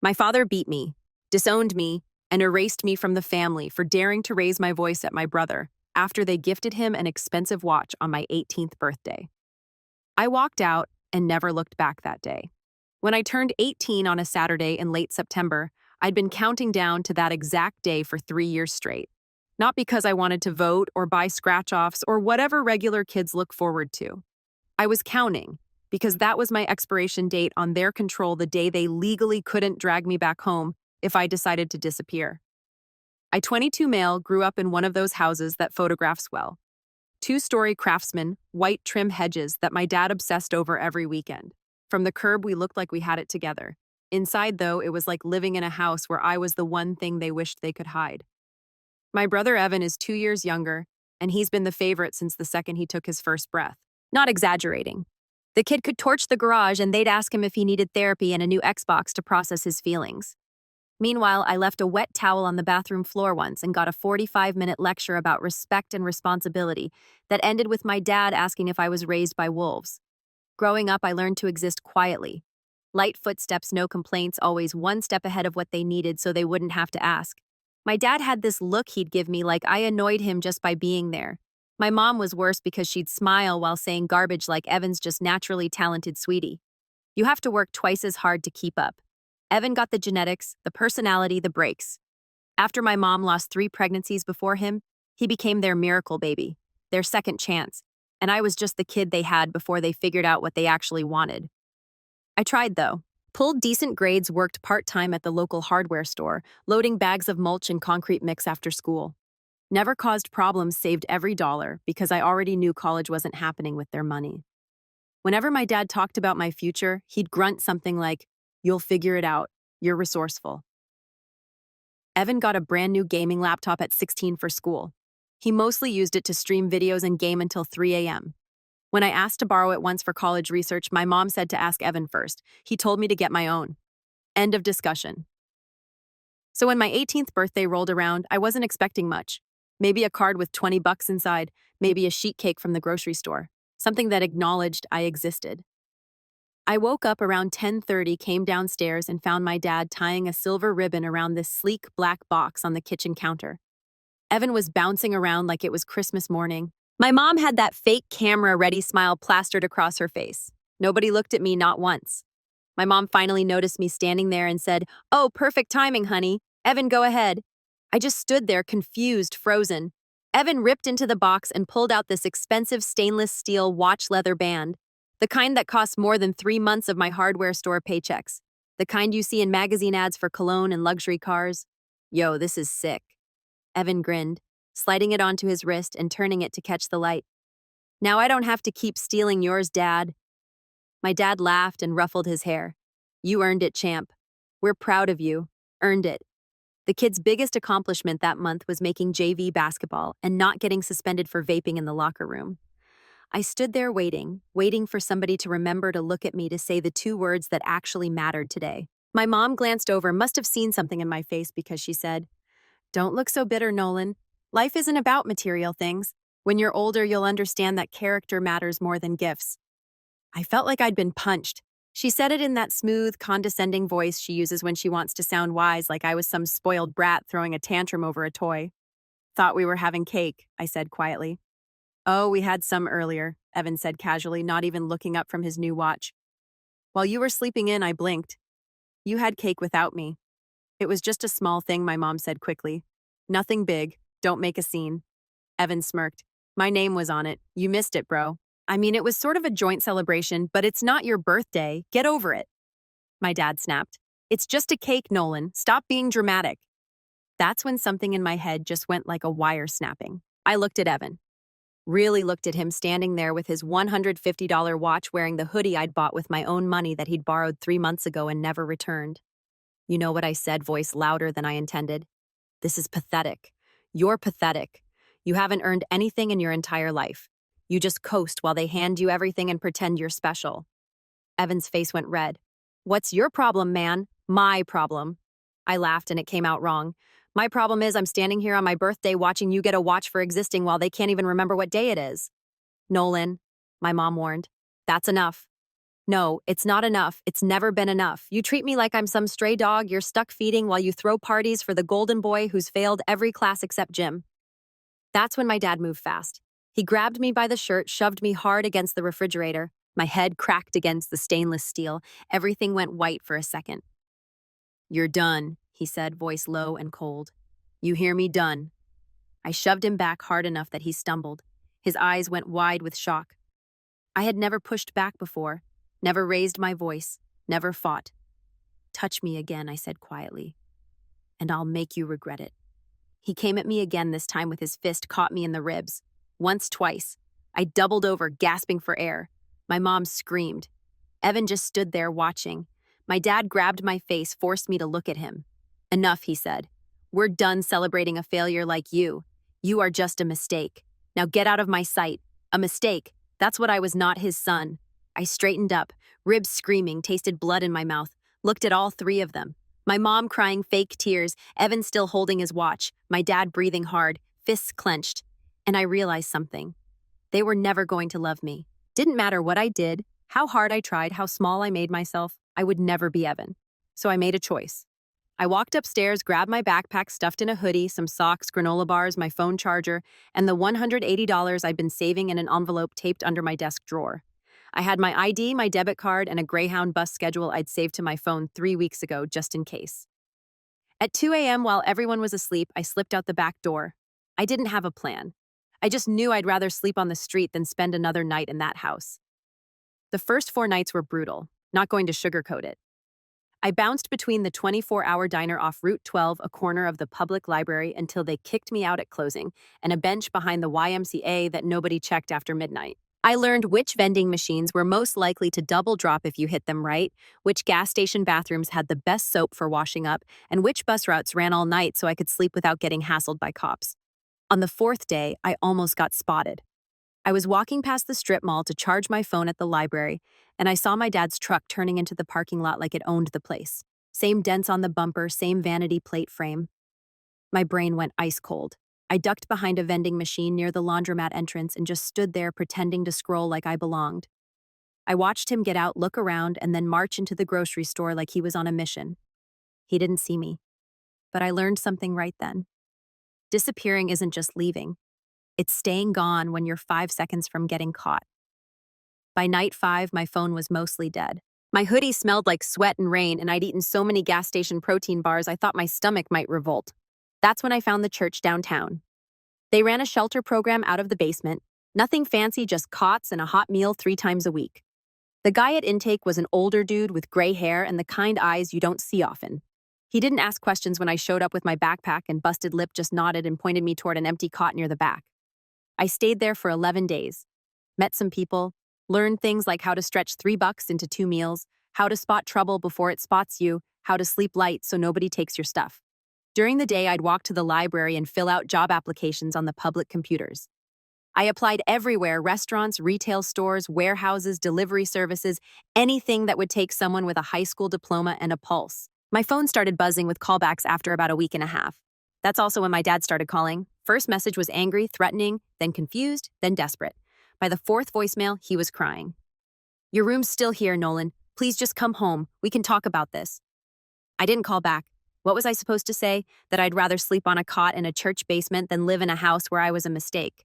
My father beat me, disowned me, and erased me from the family for daring to raise my voice at my brother after they gifted him an expensive watch on my 18th birthday. I walked out and never looked back that day. When I turned 18 on a Saturday in late September, I'd been counting down to that exact day for 3 years straight. Not because I wanted to vote or buy scratch-offs or whatever regular kids look forward to. I was counting because that was my expiration date on their control the day they legally couldn't drag me back home if I decided to disappear. I, 22 male, grew up in one of those houses that photographs well. Two-story craftsman, white trim hedges that my dad obsessed over every weekend. From the curb, we looked like we had it together. Inside, though, it was like living in a house where I was the one thing they wished they could hide. My brother Evan is 2 years younger, and he's been the favorite since the second he took his first breath. Not exaggerating. The kid could torch the garage and they'd ask him if he needed therapy and a new Xbox to process his feelings. Meanwhile, I left a wet towel on the bathroom floor once and got a 45-minute lecture about respect and responsibility that ended with my dad asking if I was raised by wolves. Growing up, I learned to exist quietly. Light footsteps, no complaints, always one step ahead of what they needed so they wouldn't have to ask. My dad had this look he'd give me like I annoyed him just by being there. My mom was worse because she'd smile while saying garbage like Evan's just naturally talented sweetie. You have to work twice as hard to keep up. Evan got the genetics, the personality, the breaks. After my mom lost 3 pregnancies before him, he became their miracle baby, their second chance, and I was just the kid they had before they figured out what they actually wanted. I tried, though. Pulled decent grades, worked part-time at the local hardware store, loading bags of mulch and concrete mix after school. Never caused problems, saved every dollar, because I already knew college wasn't happening with their money. Whenever my dad talked about my future, he'd grunt something like, "You'll figure it out. You're resourceful." Evan got a brand new gaming laptop at 16 for school. He mostly used it to stream videos and game until 3 a.m. When I asked to borrow it once for college research, my mom said to ask Evan first. He told me to get my own. End of discussion. So when my 18th birthday rolled around, I wasn't expecting much. Maybe a card with $20 inside, maybe a sheet cake from the grocery store, something that acknowledged I existed. I woke up around 10:30, came downstairs, and found my dad tying a silver ribbon around this sleek black box on the kitchen counter. Evan was bouncing around like it was Christmas morning. My mom had that fake camera-ready smile plastered across her face. Nobody looked at me, not once. My mom finally noticed me standing there and said, "Oh, perfect timing, honey. Evan, go ahead." I just stood there, confused, frozen. Evan ripped into the box and pulled out this expensive stainless steel watch leather band, the kind that costs more than 3 months of my hardware store paychecks, the kind you see in magazine ads for cologne and luxury cars. Yo, this is sick. Evan grinned, sliding it onto his wrist and turning it to catch the light. "Now I don't have to keep stealing yours, Dad." My dad laughed and ruffled his hair. "You earned it, champ. We're proud of you. Earned it." The kid's biggest accomplishment that month was making JV basketball and not getting suspended for vaping in the locker room. I stood there waiting for somebody to remember to look at me to say the 2 words that actually mattered today. My mom glanced over, must have seen something in my face because she said, "Don't look so bitter, Nolan. Life isn't about material things. When you're older, you'll understand that character matters more than gifts." I felt like I'd been punched. She said it in that smooth, condescending voice she uses when she wants to sound wise, like I was some spoiled brat throwing a tantrum over a toy. "Thought we were having cake," I said quietly. "Oh, we had some earlier," Evan said casually, not even looking up from his new watch. "While you were sleeping in, I blinked. You had cake without me." "It was just a small thing," my mom said quickly. "Nothing big. Don't make a scene." Evan smirked. "My name was on it. You missed it, bro. I mean, it was sort of a joint celebration, but it's not your birthday. Get over it." My dad snapped. "It's just a cake, Nolan. Stop being dramatic." That's when something in my head just went like a wire snapping. I looked at Evan. Really looked at him standing there with his $150 watch wearing the hoodie I'd bought with my own money that he'd borrowed 3 months ago and never returned. "You know what I said," voice louder than I intended. "This is pathetic. You're pathetic. You haven't earned anything in your entire life. You just coast while they hand you everything and pretend you're special." Evan's face went red. "What's your problem, man?" "My problem." I laughed and it came out wrong. "My problem is I'm standing here on my birthday watching you get a watch for existing while they can't even remember what day it is." "Nolan," my mom warned. "That's enough." No, it's not enough. It's never been enough. You treat me like I'm some stray dog you're stuck feeding while you throw parties for the golden boy who's failed every class except gym. That's when my dad moved fast. He grabbed me by the shirt, shoved me hard against the refrigerator. My head cracked against the stainless steel. Everything went white for a second. "You're done," he said, voice low and cold. "You hear me? Done." I shoved him back hard enough that he stumbled. His eyes went wide with shock. I had never pushed back before, never raised my voice, never fought. "Touch me again," I said quietly, "and I'll make you regret it." He came at me again, this time with his fist, caught me in the ribs. Once, twice. I doubled over, gasping for air. My mom screamed. Evan just stood there watching. My dad grabbed my face, forced me to look at him. "Enough," he said. "We're done celebrating a failure like you. You are just a mistake. Now get out of my sight." A mistake. That's what I was, not his son. I straightened up, ribs screaming, tasted blood in my mouth, looked at all three of them. My mom crying fake tears, Evan still holding his watch, my dad breathing hard, fists clenched. And I realized something. They were never going to love me. Didn't matter what I did, how hard I tried, how small I made myself, I would never be Evan. So I made a choice. I walked upstairs, grabbed my backpack stuffed in a hoodie, some socks, granola bars, my phone charger, and the $180 I'd been saving in an envelope taped under my desk drawer. I had my ID, my debit card, and a Greyhound bus schedule I'd saved to my phone 3 weeks ago, just in case. At 2 a.m., while everyone was asleep, I slipped out the back door. I didn't have a plan. I just knew I'd rather sleep on the street than spend another night in that house. The first 4 nights were brutal, not going to sugarcoat it. I bounced between the 24-hour diner off Route 12, a corner of the public library, until they kicked me out at closing, and a bench behind the YMCA that nobody checked after midnight. I learned which vending machines were most likely to double drop if you hit them right, which gas station bathrooms had the best soap for washing up, and which bus routes ran all night so I could sleep without getting hassled by cops. On the 4th day, I almost got spotted. I was walking past the strip mall to charge my phone at the library, and I saw my dad's truck turning into the parking lot like it owned the place. Same dents on the bumper, same vanity plate frame. My brain went ice cold. I ducked behind a vending machine near the laundromat entrance and just stood there pretending to scroll like I belonged. I watched him get out, look around, and then march into the grocery store like he was on a mission. He didn't see me. But I learned something right then. Disappearing isn't just leaving. It's staying gone when you're 5 seconds from getting caught. By night 5, my phone was mostly dead. My hoodie smelled like sweat and rain, and I'd eaten so many gas station protein bars I thought my stomach might revolt. That's when I found the church downtown. They ran a shelter program out of the basement. Nothing fancy, just cots and a hot meal 3 times a week. The guy at intake was an older dude with gray hair and the kind eyes you don't see often. He didn't ask questions when I showed up with my backpack, and busted lip just nodded and pointed me toward an empty cot near the back. I stayed there for 11 days, met some people, learned things like how to stretch $3 into 2 meals, how to spot trouble before it spots you, how to sleep light so nobody takes your stuff. During the day, I'd walk to the library and fill out job applications on the public computers. I applied everywhere: restaurants, retail stores, warehouses, delivery services, anything that would take someone with a high school diploma and a pulse. My phone started buzzing with callbacks after about a week and a half. That's also when my dad started calling. First message was angry, threatening, then confused, then desperate. By the 4th voicemail, he was crying. "Your room's still here, Nolan. Please just come home. We can talk about this." I didn't call back. What was I supposed to say? That I'd rather sleep on a cot in a church basement than live in a house where I was a mistake.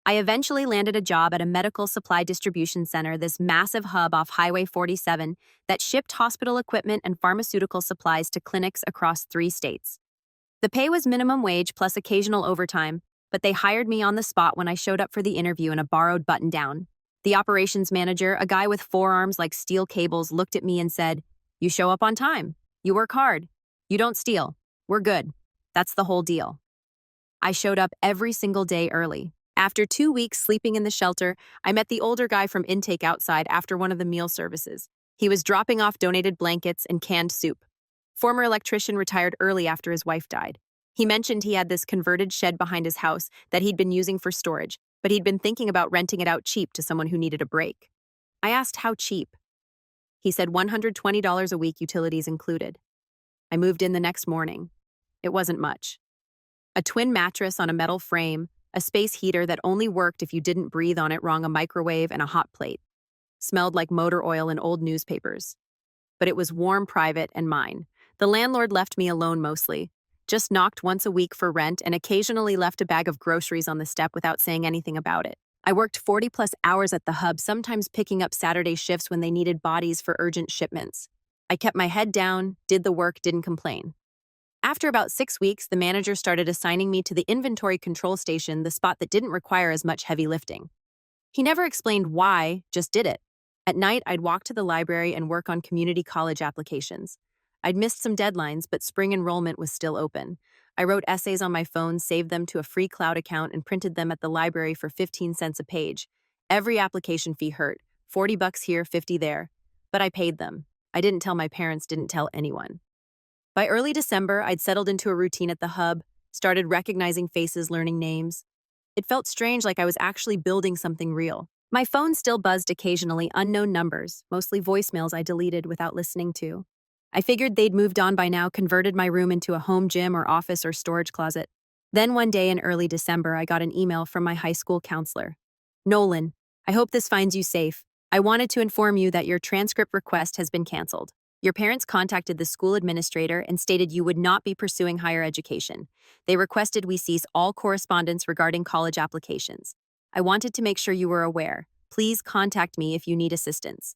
I eventually landed a job at a medical supply distribution center, this massive hub off Highway 47 that shipped hospital equipment and pharmaceutical supplies to clinics across 3 states. The pay was minimum wage plus occasional overtime, but they hired me on the spot when I showed up for the interview in a borrowed button-down. The operations manager, a guy with forearms like steel cables, looked at me and said, "You show up on time. You work hard. You don't steal. We're good. That's the whole deal." I showed up every single day early. After 2 weeks sleeping in the shelter, I met the older guy from intake outside after one of the meal services. He was dropping off donated blankets and canned soup. Former electrician, retired early after his wife died. He mentioned he had this converted shed behind his house that he'd been using for storage, but he'd been thinking about renting it out cheap to someone who needed a break. I asked how cheap. He said $120 a week, utilities included. I moved in the next morning. It wasn't much. A twin mattress on a metal frame, a space heater that only worked if you didn't breathe on it wrong, a microwave, and a hot plate. Smelled like motor oil and old newspapers. But it was warm, private, and mine. The landlord left me alone mostly. Just knocked once a week for rent and occasionally left a bag of groceries on the step without saying anything about it. I worked 40-plus hours at the hub, sometimes picking up Saturday shifts when they needed bodies for urgent shipments. I kept my head down, did the work, didn't complain. After about 6 weeks, the manager started assigning me to the inventory control station, the spot that didn't require as much heavy lifting. He never explained why, just did it. At night, I'd walk to the library and work on community college applications. I'd missed some deadlines, but spring enrollment was still open. I wrote essays on my phone, saved them to a free cloud account, and printed them at the library for 15 cents a page. Every application fee hurt. $40 here, 50 there. But I paid them. I didn't tell my parents, didn't tell anyone. By early December, I'd settled into a routine at the hub, started recognizing faces, learning names. It felt strange, like I was actually building something real. My phone still buzzed occasionally, unknown numbers, mostly voicemails I deleted without listening to. I figured they'd moved on by now, converted my room into a home gym or office or storage closet. Then one day in early December, I got an email from my high school counselor. Nolan, I hope this finds you safe. I wanted to inform you that your transcript request has been canceled. Your parents contacted the school administrator and stated you would not be pursuing higher education. They requested we cease all correspondence regarding college applications. I wanted to make sure you were aware. Please contact me if you need assistance.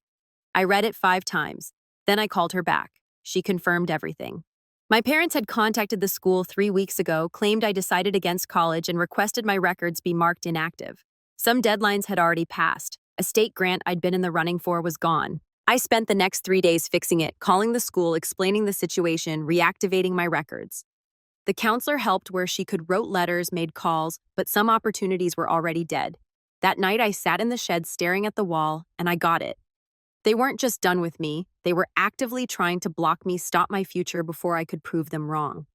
I read it 5 times. Then I called her back. She confirmed everything. My parents had contacted the school 3 weeks ago, claimed I decided against college, and requested my records be marked inactive. Some deadlines had already passed. A state grant I'd been in the running for was gone. I spent the next 3 days fixing it, calling the school, explaining the situation, reactivating my records. The counselor helped where she could, wrote letters, made calls, but some opportunities were already dead. That night I sat in the shed staring at the wall, and I got it. They weren't just done with me, they were actively trying to block me, stop my future before I could prove them wrong.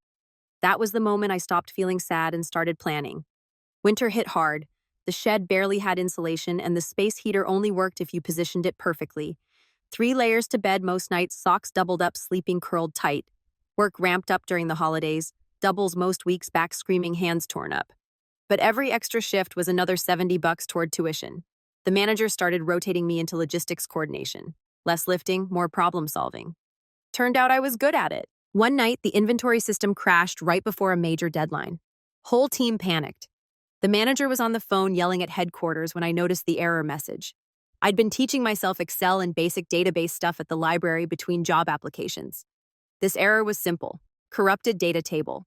That was the moment I stopped feeling sad and started planning. Winter hit hard. The shed barely had insulation, and the space heater only worked if you positioned it perfectly. 3 layers to bed most nights, socks doubled up, sleeping curled tight. Work ramped up during the holidays, doubles most weeks, back screaming, hands torn up. But every extra shift was another $70 toward tuition. The manager started rotating me into logistics coordination. Less lifting, more problem solving. Turned out I was good at it. One night, the inventory system crashed right before a major deadline. Whole team panicked. The manager was on the phone yelling at headquarters when I noticed the error message. I'd been teaching myself Excel and basic database stuff at the library between job applications. This error was simple. Corrupted data table.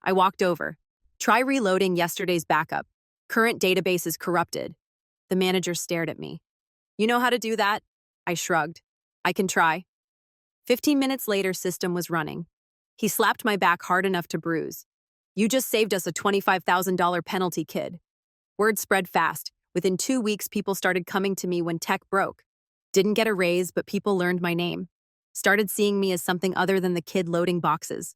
I walked over. Try reloading yesterday's backup. Current database is corrupted. The manager stared at me. You know how to do that? I shrugged. I can try. 15 minutes later, system was running. He slapped my back hard enough to bruise. You just saved us a $25,000 penalty, kid. Word spread fast. Within 2 weeks, people started coming to me when tech broke. Didn't get a raise, but people learned my name. Started seeing me as something other than the kid loading boxes.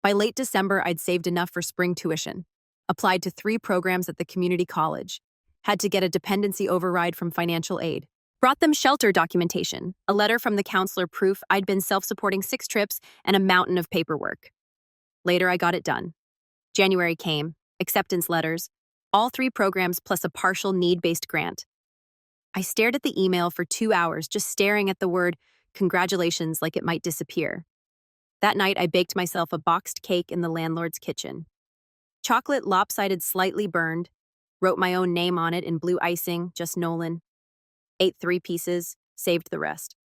By late December, I'd saved enough for spring tuition. Applied to 3 programs at the community college. Had to get a dependency override from financial aid. Brought them shelter documentation, a letter from the counselor, proof I'd been self-supporting 6 trips, and a mountain of paperwork. Later, I got it done. January came, acceptance letters, all 3 programs plus a partial need-based grant. I stared at the email for 2 hours, just staring at the word congratulations like it might disappear. That night, I baked myself a boxed cake in the landlord's kitchen. Chocolate lopsided, slightly burned. Wrote my own name on it in blue icing, just Nolan. Ate 3 pieces, saved the rest.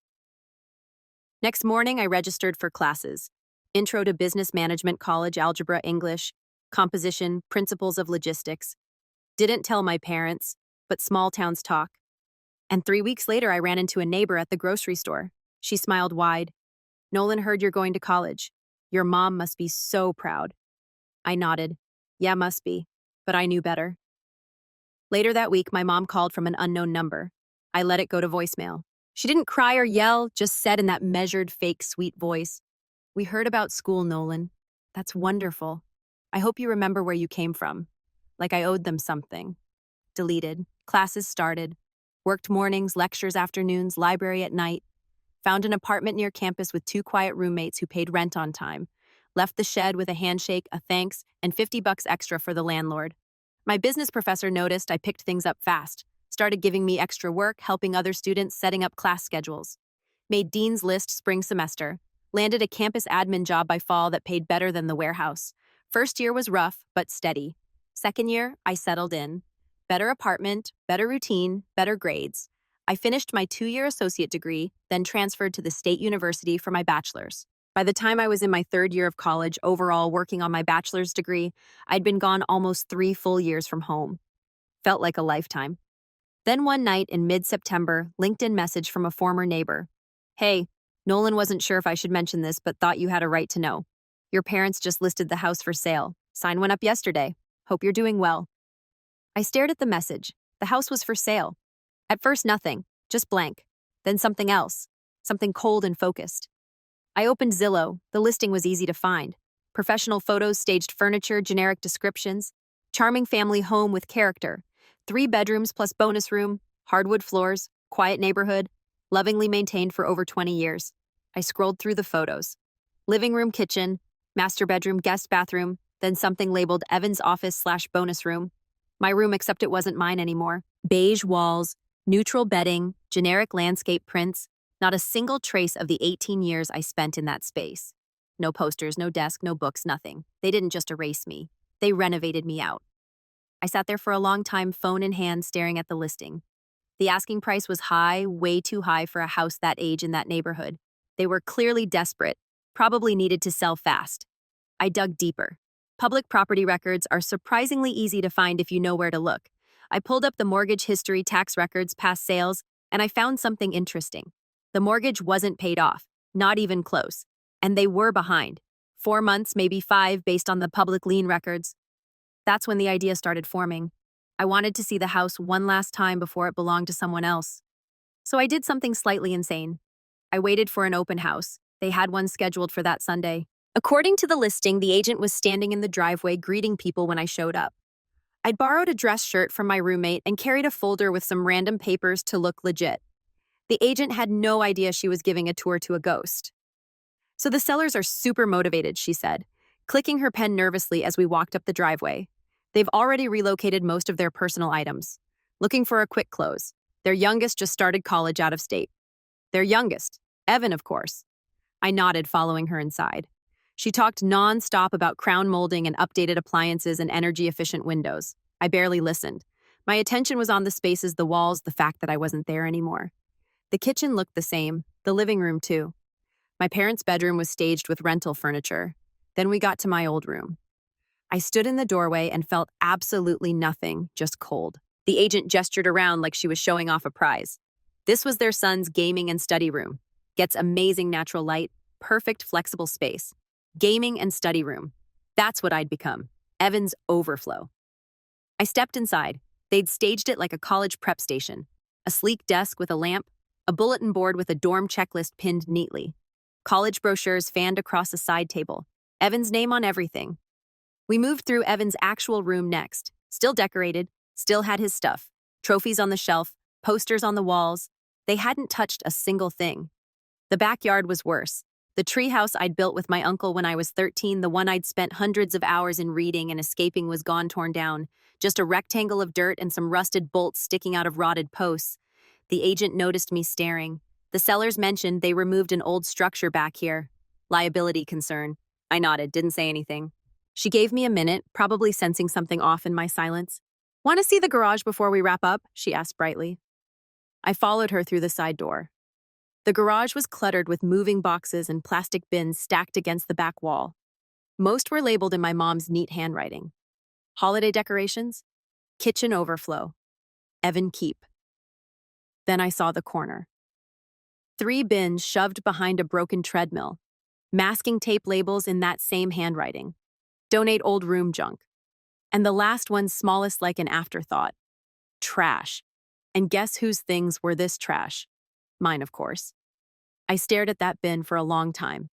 Next morning, I registered for classes. Intro to Business Management College, Algebra, English, Composition, Principles of Logistics. Didn't tell my parents, but small towns talk. And 3 weeks later, I ran into a neighbor at the grocery store. She smiled wide. Nolan, heard you're going to college. Your mom must be so proud. I nodded. Yeah, must be. But I knew better. Later that week, my mom called from an unknown number. I let it go to voicemail. She didn't cry or yell, just said in that measured, fake, sweet voice, "We heard about school, Nolan. That's wonderful. I hope you remember where you came from. Like I owed them something." Deleted. Classes started. Worked mornings, lectures afternoons, library at night. Found an apartment near campus with 2 quiet roommates who paid rent on time. Left the shed with a handshake, a thanks, and $50 extra for the landlord. My business professor noticed I picked things up fast. Started giving me extra work, helping other students setting up class schedules. Made dean's list spring semester. Landed a campus admin job by fall that paid better than the warehouse. First year was rough, but steady. Second year, I settled in. Better apartment, better routine, better grades. I finished my 2-year associate degree, then transferred to the state university for my bachelor's. By the time I was in my 3rd year of college, overall working on my bachelor's degree, I'd been gone almost 3 full years from home. Felt like a lifetime. Then one night in mid-September, LinkedIn message from a former neighbor. Hey, Nolan wasn't sure if I should mention this, but thought you had a right to know. Your parents just listed the house for sale. Sign went up yesterday. Hope you're doing well. I stared at the message. The house was for sale. At first, nothing, just blank. Then something else, something cold and focused. I opened Zillow. The listing was easy to find. Professional photos, staged furniture, generic descriptions. Charming family home with character. 3 bedrooms plus bonus room, hardwood floors, quiet neighborhood, lovingly maintained for over 20 years. I scrolled through the photos. Living room, kitchen, master bedroom, guest bathroom, then something labeled Evan's office/bonus room. My room, except it wasn't mine anymore. Beige walls, neutral bedding, generic landscape prints, not a single trace of the 18 years I spent in that space. No posters, no desk, no books, nothing. They didn't just erase me. They renovated me out. I sat there for a long time, phone in hand, staring at the listing. The asking price was high, way too high for a house that age in that neighborhood. They were clearly desperate, probably needed to sell fast. I dug deeper. Public property records are surprisingly easy to find if you know where to look. I pulled up the mortgage history, tax records, past sales, and I found something interesting. The mortgage wasn't paid off, not even close, and they were behind. 4 months, maybe 5, based on the public lien records. That's when the idea started forming. I wanted to see the house one last time before it belonged to someone else. So I did something slightly insane. I waited for an open house. They had one scheduled for that Sunday. According to the listing, the agent was standing in the driveway greeting people when I showed up. I'd borrowed a dress shirt from my roommate and carried a folder with some random papers to look legit. The agent had no idea she was giving a tour to a ghost. So the sellers are super motivated, she said, clicking her pen nervously as we walked up the driveway. They've already relocated most of their personal items, looking for a quick close. Their youngest just started college out of state. Their youngest, Evan, of course. I nodded, following her inside. She talked non-stop about crown molding and updated appliances and energy-efficient windows. I barely listened. My attention was on the spaces, the walls, the fact that I wasn't there anymore. The kitchen looked the same, the living room too. My parents' bedroom was staged with rental furniture. Then we got to my old room. I stood in the doorway and felt absolutely nothing, just cold. The agent gestured around like she was showing off a prize. This was their son's gaming and study room. Gets amazing natural light, perfect flexible space. Gaming and study room. That's what I'd become. Evan's overflow. I stepped inside. They'd staged it like a college prep station. A sleek desk with a lamp, a bulletin board with a dorm checklist pinned neatly. College brochures fanned across a side table. Evan's name on everything. We moved through Evan's actual room next. Still decorated, still had his stuff. Trophies on the shelf, posters on the walls. They hadn't touched a single thing. The backyard was worse. The treehouse I'd built with my uncle when I was 13, the one I'd spent hundreds of hours in reading and escaping, was gone, torn down. Just a rectangle of dirt and some rusted bolts sticking out of rotted posts. The agent noticed me staring. The sellers mentioned they removed an old structure back here. Liability concern. I nodded, didn't say anything. She gave me a minute, probably sensing something off in my silence. Want to see the garage before we wrap up? She asked brightly. I followed her through the side door. The garage was cluttered with moving boxes and plastic bins stacked against the back wall. Most were labeled in my mom's neat handwriting. Holiday decorations, kitchen overflow, Evan keep. Then I saw the corner. 3 bins shoved behind a broken treadmill, masking tape labels in that same handwriting. Donate old room junk. And the last one, smallest like an afterthought. Trash. And guess whose things were this trash? Mine, of course. I stared at that bin for a long time.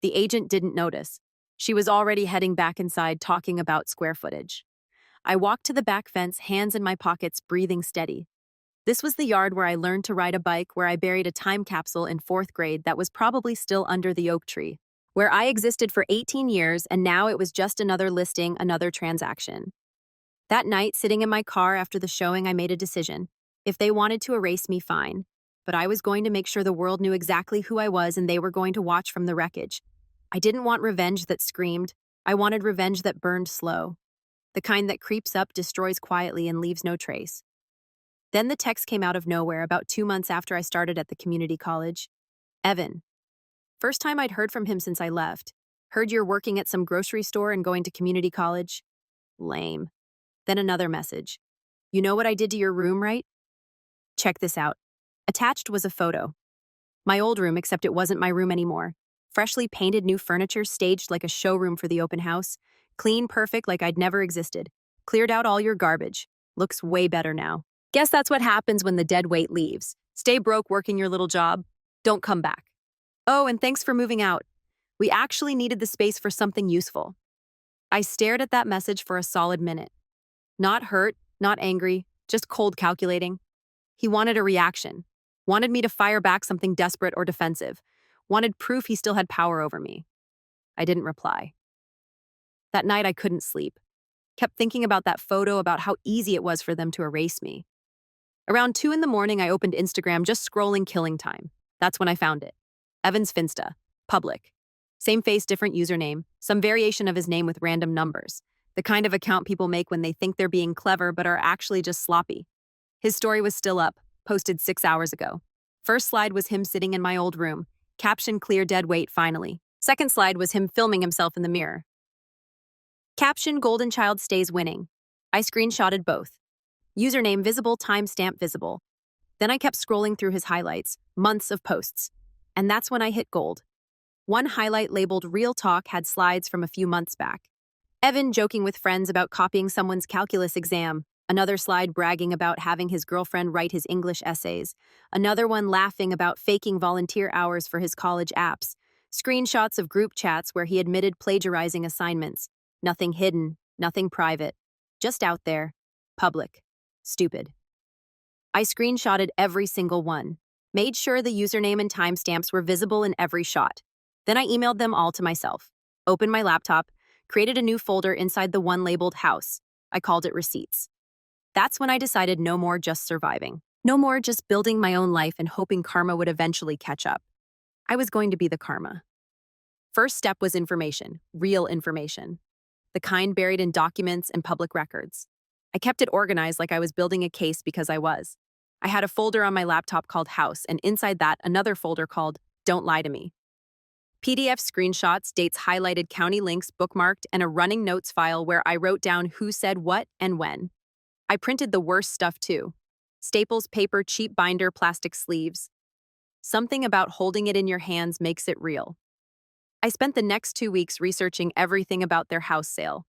The agent didn't notice. She was already heading back inside, talking about square footage. I walked to the back fence, hands in my pockets, breathing steady. This was the yard where I learned to ride a bike, where I buried a time capsule in 4th grade that was probably still under the oak tree, where I existed for 18 years, and now it was just another listing, another transaction. That night, sitting in my car after the showing, I made a decision. If they wanted to erase me, fine. But I was going to make sure the world knew exactly who I was and they were going to watch from the wreckage. I didn't want revenge that screamed. I wanted revenge that burned slow. The kind that creeps up, destroys quietly, and leaves no trace. Then the text came out of nowhere about 2 months after I started at the community college. Evan. First time I'd heard from him since I left. Heard you're working at some grocery store and going to community college? Lame. Then another message. You know what I did to your room, right? Check this out. Attached was a photo. My old room, except it wasn't my room anymore. Freshly painted new furniture staged like a showroom for the open house. Clean, perfect, like I'd never existed. Cleared out all your garbage. Looks way better now. Guess that's what happens when the dead weight leaves. Stay broke working your little job. Don't come back. Oh, and thanks for moving out. We actually needed the space for something useful. I stared at that message for a solid minute. Not hurt, not angry, just cold calculating. He wanted a reaction. Wanted me to fire back something desperate or defensive. Wanted proof he still had power over me. I didn't reply. That night I couldn't sleep. Kept thinking about that photo, about how easy it was for them to erase me. Around 2 in the morning, I opened Instagram, just scrolling killing time. That's when I found it. Evan's Finsta. Public. Same face, different username. Some variation of his name with random numbers. The kind of account people make when they think they're being clever but are actually just sloppy. His story was still up, posted 6 hours ago. First slide was him sitting in my old room. Caption, clear dead weight, finally. Second slide was him filming himself in the mirror. Caption, golden child stays winning. I screenshotted both. Username visible, timestamp visible. Then I kept scrolling through his highlights, months of posts. And that's when I hit gold. One highlight labeled Real Talk had slides from a few months back. Evan joking with friends about copying someone's calculus exam. Another slide bragging about having his girlfriend write his English essays. Another one laughing about faking volunteer hours for his college apps. Screenshots of group chats where he admitted plagiarizing assignments. Nothing hidden, nothing private. Just out there. Public. Stupid. I screenshotted every single one. Made sure the username and timestamps were visible in every shot. Then I emailed them all to myself. Opened my laptop, created a new folder inside the one labeled House. I called it Receipts. That's when I decided no more just surviving. No more just building my own life and hoping karma would eventually catch up. I was going to be the karma. First step was information, real information. The kind buried in documents and public records. I kept it organized like I was building a case because I was. I had a folder on my laptop called House, and inside that, another folder called Don't Lie to Me. PDF screenshots, dates highlighted, county links bookmarked, and a running notes file where I wrote down who said what and when. I printed the worst stuff too. Staples, paper, cheap binder, plastic sleeves. Something about holding it in your hands makes it real. I spent the next 2 weeks researching everything about their house sale.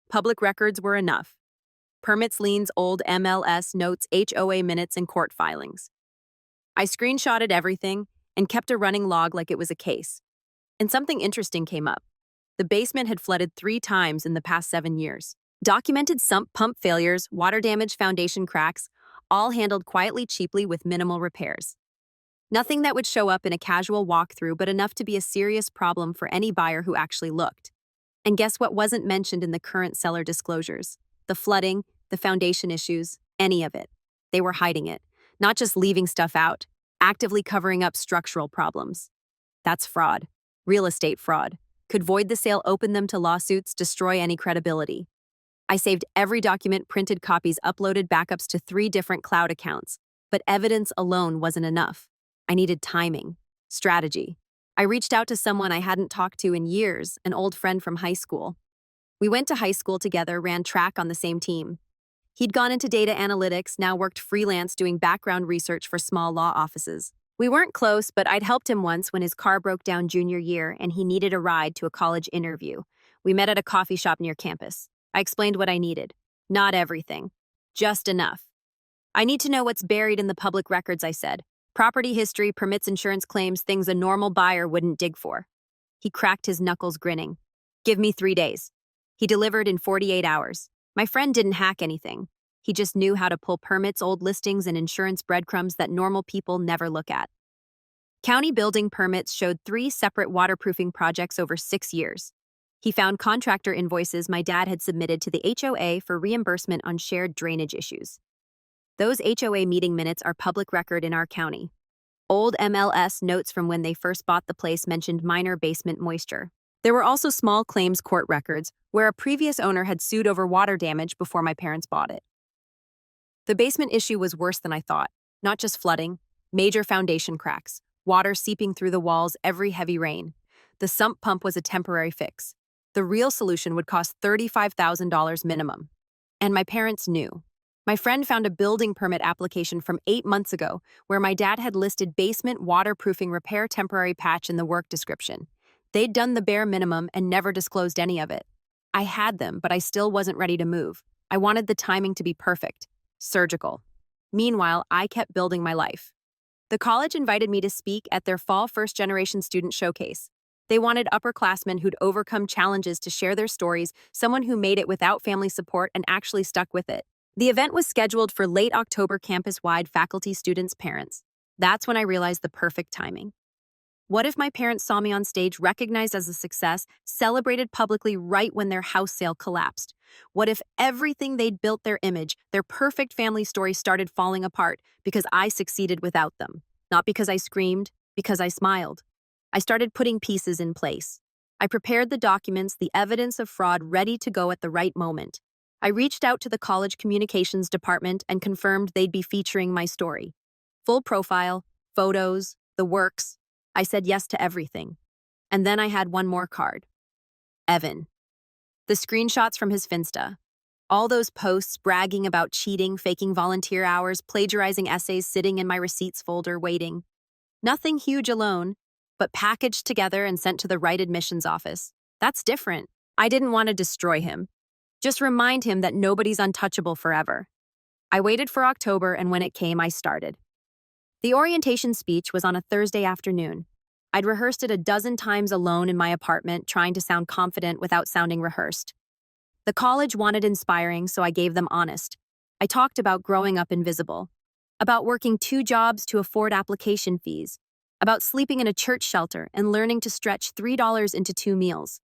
Public records were enough. Permits, liens, old MLS notes, HOA minutes, and court filings. I screenshotted everything and kept a running log like it was a case. And something interesting came up. The basement had flooded 3 times in the past 7 years. Documented sump pump failures, water damage, foundation cracks, all handled quietly, cheaply, with minimal repairs. Nothing that would show up in a casual walkthrough, but enough to be a serious problem for any buyer who actually looked. And guess what wasn't mentioned in the current seller disclosures? The flooding, the foundation issues, any of it. They were hiding it, not just leaving stuff out, actively covering up structural problems. That's fraud. Real estate fraud. Could void the sale, open them to lawsuits, destroy any credibility. I saved every document, printed copies, uploaded backups to 3 different cloud accounts, but evidence alone wasn't enough. I needed timing, strategy. I reached out to someone I hadn't talked to in years, an old friend from high school. We went to high school together, ran track on the same team. He'd gone into data analytics, now worked freelance doing background research for small law offices. We weren't close, but I'd helped him once when his car broke down junior year and he needed a ride to a college interview. We met at a coffee shop near campus. I explained what I needed. Not everything. Just enough. I need to know what's buried in the public records, I said. Property history, permits, insurance claims, things a normal buyer wouldn't dig for. He cracked his knuckles, grinning. Give me 3 days. He delivered in 48 hours. My friend didn't hack anything. He just knew how to pull permits, old listings, and insurance breadcrumbs that normal people never look at. County building permits showed 3 separate waterproofing projects over 6 years. He found contractor invoices my dad had submitted to the HOA for reimbursement on shared drainage issues. Those HOA meeting minutes are public record in our county. Old MLS notes from when they first bought the place mentioned minor basement moisture. There were also small claims court records where a previous owner had sued over water damage before my parents bought it. The basement issue was worse than I thought. Not just flooding, major foundation cracks, water seeping through the walls every heavy rain. The sump pump was a temporary fix. The real solution would cost $35,000 minimum. And my parents knew. My friend found a building permit application from 8 months ago where my dad had listed basement waterproofing repair temporary patch in the work description. They'd done the bare minimum and never disclosed any of it. I had them, but I still wasn't ready to move. I wanted the timing to be perfect. Surgical. Meanwhile, I kept building my life. The college invited me to speak at their fall first-generation student showcase. They wanted upperclassmen who'd overcome challenges to share their stories, someone who made it without family support and actually stuck with it. The event was scheduled for late October campus-wide faculty, students, parents. That's when I realized the perfect timing. What if my parents saw me on stage recognized as a success, celebrated publicly right when their house sale collapsed? What if everything they'd built, their image, their perfect family story started falling apart because I succeeded without them? Not because I screamed, because I smiled. I started putting pieces in place. I prepared the documents, the evidence of fraud ready to go at the right moment. I reached out to the college communications department and confirmed they'd be featuring my story. Full profile, photos, the works. I said yes to everything. And then I had one more card. Evan. The screenshots from his Finsta. All those posts bragging about cheating, faking volunteer hours, plagiarizing essays sitting in my receipts folder waiting. Nothing huge alone, but packaged together and sent to the right admissions office. That's different. I didn't want to destroy him. Just remind him that nobody's untouchable forever. I waited for October, and when it came, I started. The orientation speech was on a Thursday afternoon. I'd rehearsed it a dozen times alone in my apartment, trying to sound confident without sounding rehearsed. The college wanted inspiring, so I gave them honest. I talked about growing up invisible, about working 2 jobs to afford application fees, about sleeping in a church shelter and learning to stretch $3 into 2 meals,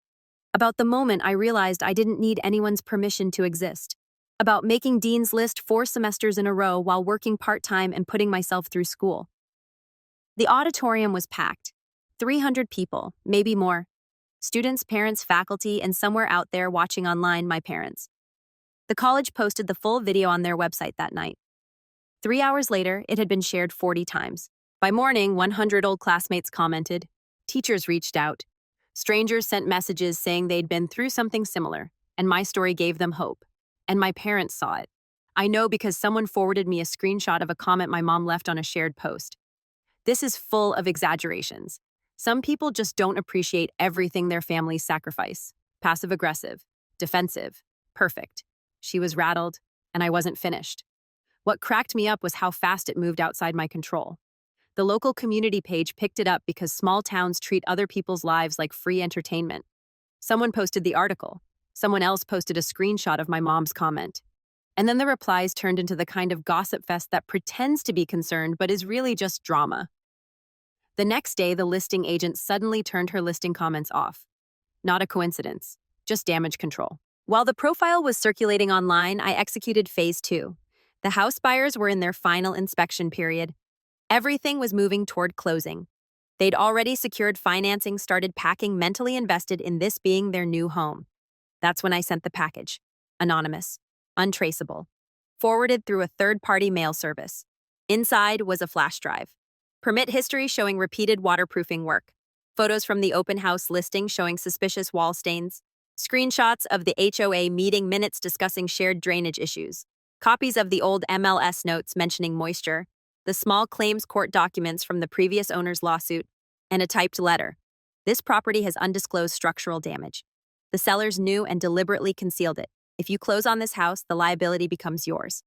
about the moment I realized I didn't need anyone's permission to exist, about making Dean's List 4 semesters in a row while working part-time and putting myself through school. The auditorium was packed. 300 people, maybe more. Students, parents, faculty, and somewhere out there watching online, my parents. The college posted the full video on their website that night. 3 hours later, it had been shared 40 times. By morning, 100 old classmates commented. Teachers reached out. Strangers sent messages saying they'd been through something similar, and my story gave them hope. And my parents saw it. I know because someone forwarded me a screenshot of a comment my mom left on a shared post. This is full of exaggerations. Some people just don't appreciate everything their families sacrifice. Passive-aggressive, defensive, perfect. She was rattled, and I wasn't finished. What cracked me up was how fast it moved outside my control. The local community page picked it up because small towns treat other people's lives like free entertainment. Someone posted the article. Someone else posted a screenshot of my mom's comment. And then the replies turned into the kind of gossip fest that pretends to be concerned but is really just drama. The next day, the listing agent suddenly turned her listing comments off. Not a coincidence, just damage control. While the profile was circulating online, I executed phase 2. The house buyers were in their final inspection period. Everything was moving toward closing. They'd already secured financing, started packing, mentally invested in this being their new home. That's when I sent the package. Anonymous, untraceable, forwarded through a third-party mail service. Inside was a flash drive. Permit history showing repeated waterproofing work. Photos from the open house listing showing suspicious wall stains. Screenshots of the HOA meeting minutes discussing shared drainage issues. Copies of the old MLS notes mentioning moisture. The small claims court documents from the previous owner's lawsuit. And a typed letter. This property has undisclosed structural damage. The sellers knew and deliberately concealed it. If you close on this house, the liability becomes yours.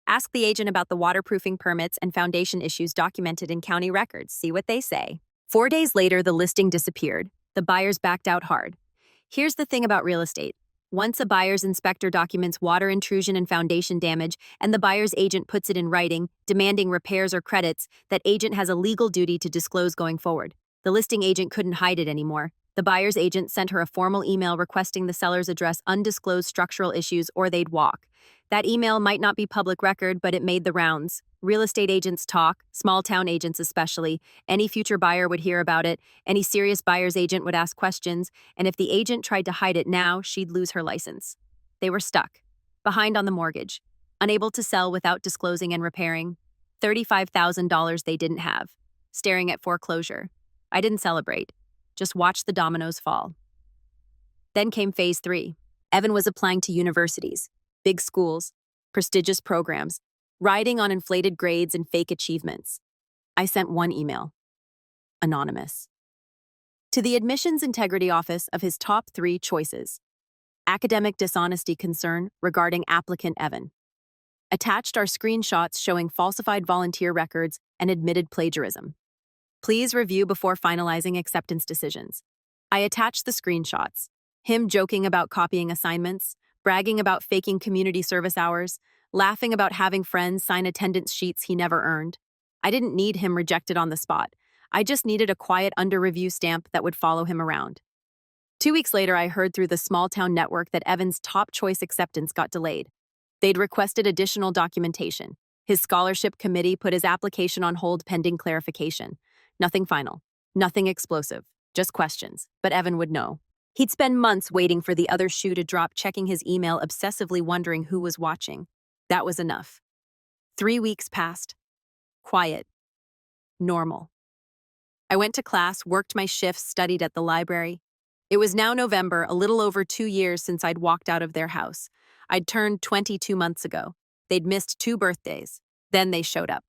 Ask the agent about the waterproofing permits and foundation issues documented in county records. See what they say. 4 days later, the listing disappeared. The buyers backed out hard. Here's the thing about real estate. Once a buyer's inspector documents water intrusion and foundation damage, and the buyer's agent puts it in writing, demanding repairs or credits, that agent has a legal duty to disclose going forward. The listing agent couldn't hide it anymore. The buyer's agent sent her a formal email requesting the sellers address undisclosed structural issues or they'd walk. That email might not be public record, but it made the rounds. Real estate agents talk, small town agents especially. Any future buyer would hear about it. Any serious buyer's agent would ask questions. And if the agent tried to hide it now, she'd lose her license. They were stuck, behind on the mortgage, unable to sell without disclosing and repairing. $35,000 they didn't have, staring at foreclosure. I didn't celebrate, just watched the dominoes fall. Then came phase 3. Evan was applying to universities, big schools, prestigious programs, riding on inflated grades and fake achievements. I sent one email. Anonymous. To the admissions integrity office of his top 3 choices. Academic dishonesty concern regarding applicant Evan. Attached are screenshots showing falsified volunteer records and admitted plagiarism. Please review before finalizing acceptance decisions. I attached the screenshots. Him joking about copying assignments, bragging about faking community service hours, laughing about having friends sign attendance sheets he never earned. I didn't need him rejected on the spot. I just needed a quiet under-review stamp that would follow him around. 2 weeks later, I heard through the small-town network that Evan's top-choice acceptance got delayed. They'd requested additional documentation. His scholarship committee put his application on hold pending clarification. Nothing final. Nothing explosive. Just questions. But Evan would know. He'd spend months waiting for the other shoe to drop, checking his email, obsessively wondering who was watching. That was enough. 3 weeks passed. Quiet. Normal. I went to class, worked my shifts, studied at the library. It was now November, a little over 2 years since I'd walked out of their house. I'd turned 22 months ago. They'd missed 2 birthdays. Then they showed up.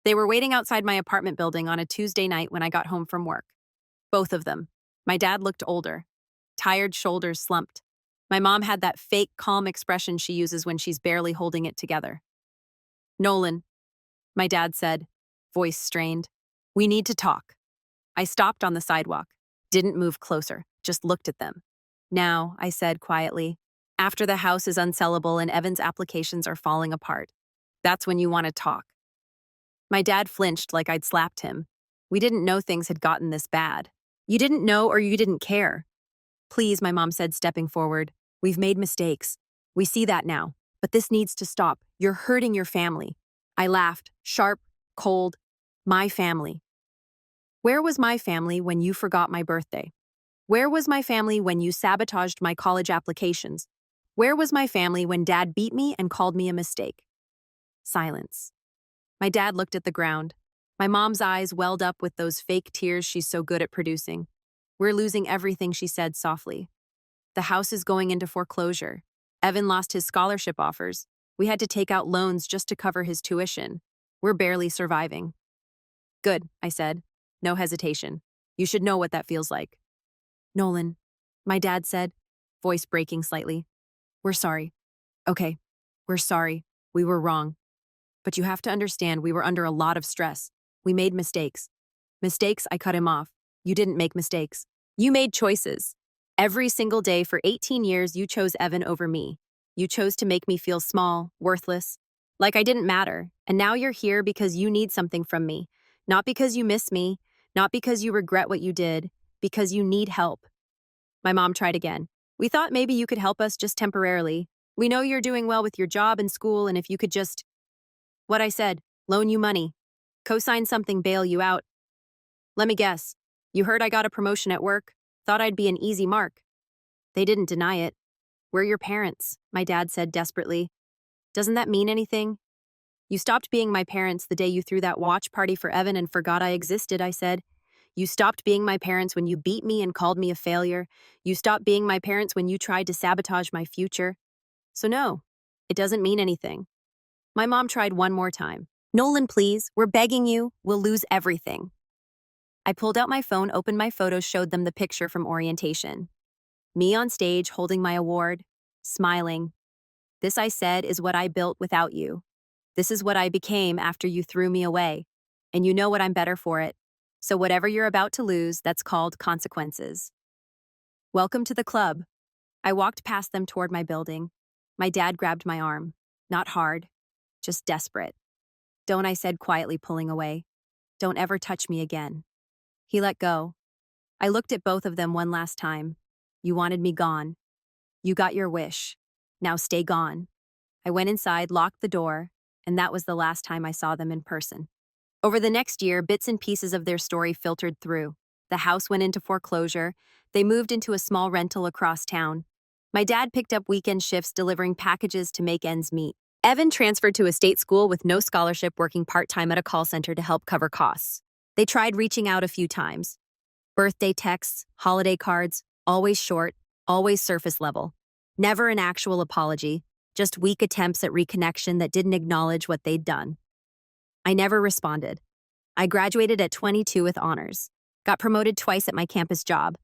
They were waiting outside my apartment building on a Tuesday night when I got home from work. Both of them. My dad looked older. Tired shoulders slumped. My mom had that fake, calm expression she uses when she's barely holding it together. "Nolan," my dad said, voice strained. "We need to talk." I stopped on the sidewalk, didn't move closer, just looked at them. "Now," I said quietly, "after the house is unsellable and Evan's applications are falling apart. That's when you want to talk." My dad flinched like I'd slapped him. "We didn't know things had gotten this bad." "You didn't know or you didn't care." "Please," my mom said, stepping forward. "We've made mistakes. We see that now. But this needs to stop. You're hurting your family." I laughed, sharp, cold. My family. Where was my family when you forgot my birthday? Where was my family when you sabotaged my college applications? Where was my family when Dad beat me and called me a mistake? Silence. My dad looked at the ground. My mom's eyes welled up with those fake tears she's so good at producing. "We're losing everything," she said softly. "The house is going into foreclosure. Evan lost his scholarship offers. We had to take out loans just to cover his tuition. We're barely surviving." "Good," I said. No hesitation. "You should know what that feels like." "Nolan," my dad said, voice breaking slightly. "We're sorry." "Okay, we're sorry. We were wrong. But you have to understand, we were under a lot of stress. We made mistakes." "Mistakes?" I cut him off. "You didn't make mistakes. You made choices. Every single day for 18 years, you chose Evan over me. You chose to make me feel small, worthless, like I didn't matter. And now you're here because you need something from me. Not because you miss me, not because you regret what you did, because you need help." My mom tried again. "We thought maybe you could help us just temporarily. We know you're doing well with your job and school, and if you could just..." What I said, "Loan you money. Co-sign something, bail you out." "Let me guess. You heard I got a promotion at work. Thought I'd be an easy mark." They didn't deny it. "We're your parents," my dad said desperately. "Doesn't that mean anything?" "You stopped being my parents the day you threw that watch party for Evan and forgot I existed," I said. "You stopped being my parents when you beat me and called me a failure. You stopped being my parents when you tried to sabotage my future. So no, it doesn't mean anything." My mom tried one more time. "Nolan, please, we're begging you. We'll lose everything." I pulled out my phone, opened my photos, showed them the picture from orientation. Me on stage holding my award, smiling. "This," I said, "is what I built without you. This is what I became after you threw me away. And you know what, I'm better for it. So whatever you're about to lose, that's called consequences." Welcome to the club. I walked past them toward my building. My dad grabbed my arm. Not hard, just desperate. "Don't," I said quietly, pulling away. "Don't ever touch me again." He let go. I looked at both of them one last time. "You wanted me gone. You got your wish. Now stay gone." I went inside, locked the door, and that was the last time I saw them in person. Over the next year, bits and pieces of their story filtered through. The house went into foreclosure. They moved into a small rental across town. My dad picked up weekend shifts delivering packages to make ends meet. Evan transferred to a state school with no scholarship, working part-time at a call center to help cover costs. They tried reaching out a few times. Birthday texts, holiday cards, always short, always surface level. Never an actual apology, just weak attempts at reconnection that didn't acknowledge what they'd done. I never responded. I graduated at 22 with honors. Got promoted twice at my campus job.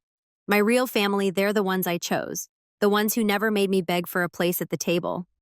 My real family, they're the ones I chose. The ones who never made me beg for a place at the table.